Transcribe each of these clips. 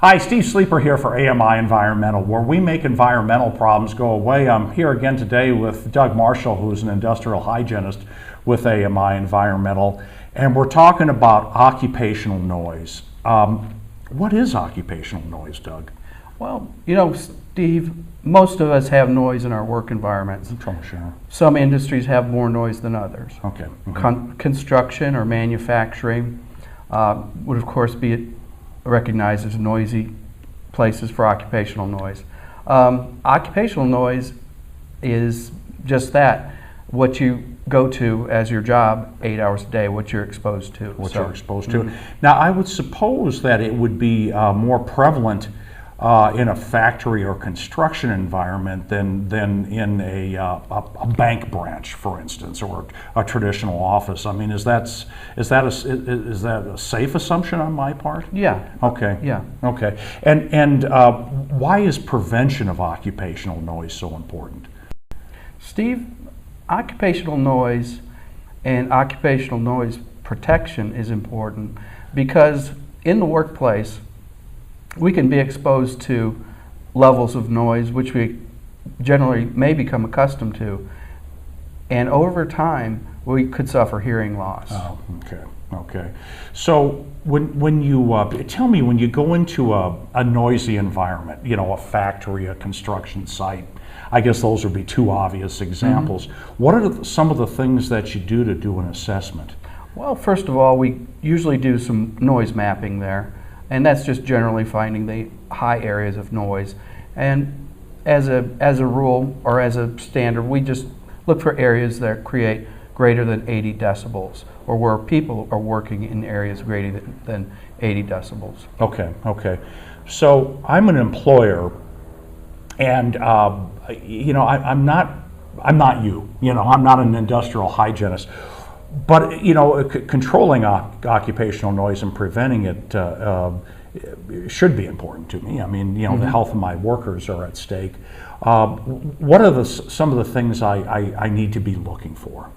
Hi, Steve Sleeper here for AMI Environmental, where we make environmental problems go away. I'm here again today with Doug Marshall, who's an industrial hygienist with AMI Environmental, and we're talking about occupational noise. What is occupational noise, Doug? Well, Steve, most of us have noise in our work environments. Sure. Some industries have more noise than others. Okay. Construction or manufacturing would, of course, be recognized as noisy places for occupational noise. Occupational noise is just that, what you go to as your job 8 hours a day, what you're exposed to. You're exposed to. Now, I would suppose that it would be more prevalent in a factory or construction environment than in a bank branch, for instance, or a traditional office. I mean, is that a safe assumption on my part? Yeah. Okay. Yeah. Okay. And why is prevention of occupational noise so important? Steve, occupational noise and occupational noise protection is important because in the workplace, we can be exposed to levels of noise which we generally may become accustomed to, and over time we could suffer hearing loss. Oh, okay. So when you tell me, when you go into a noisy environment, a factory, a construction site, I guess those would be two obvious examples. What are some of the things that you do to do an assessment? Well, first of all, we usually do some noise mapping there. And that's just generally finding the high areas of noise. And as a rule or as a standard, we just look for areas that create greater than 80 decibels, or where people are working in areas greater than 80 decibels. Okay. So I'm an employer, and I'm not you. I'm not an industrial hygienist. But controlling occupational noise and preventing it should be important to me. I mean, the health of my workers are at stake. What are some of the things I need to be looking for?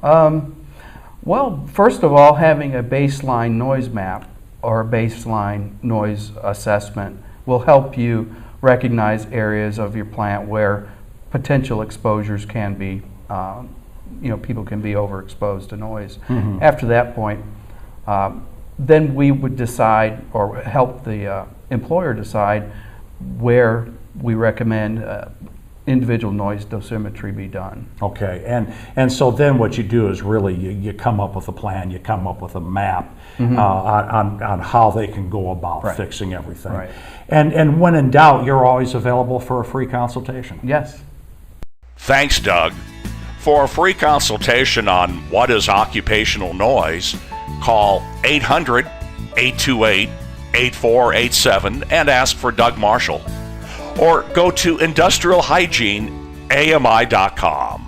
Well, first of all, having a baseline noise map or a baseline noise assessment will help you recognize areas of your plant where potential exposures can be. People can be overexposed to noise. After that point, then we would decide, or help the employer decide, where we recommend individual noise dosimetry be done. Okay, and so then what you do is really you come up with a plan, you come up with a map on how they can go about fixing everything. Right. And when in doubt, you're always available for a free consultation. Yes. Thanks, Doug. For a free consultation on what is occupational noise, call 800-828-8487 and ask for Doug Marshall. Or go to industrialhygieneami.com.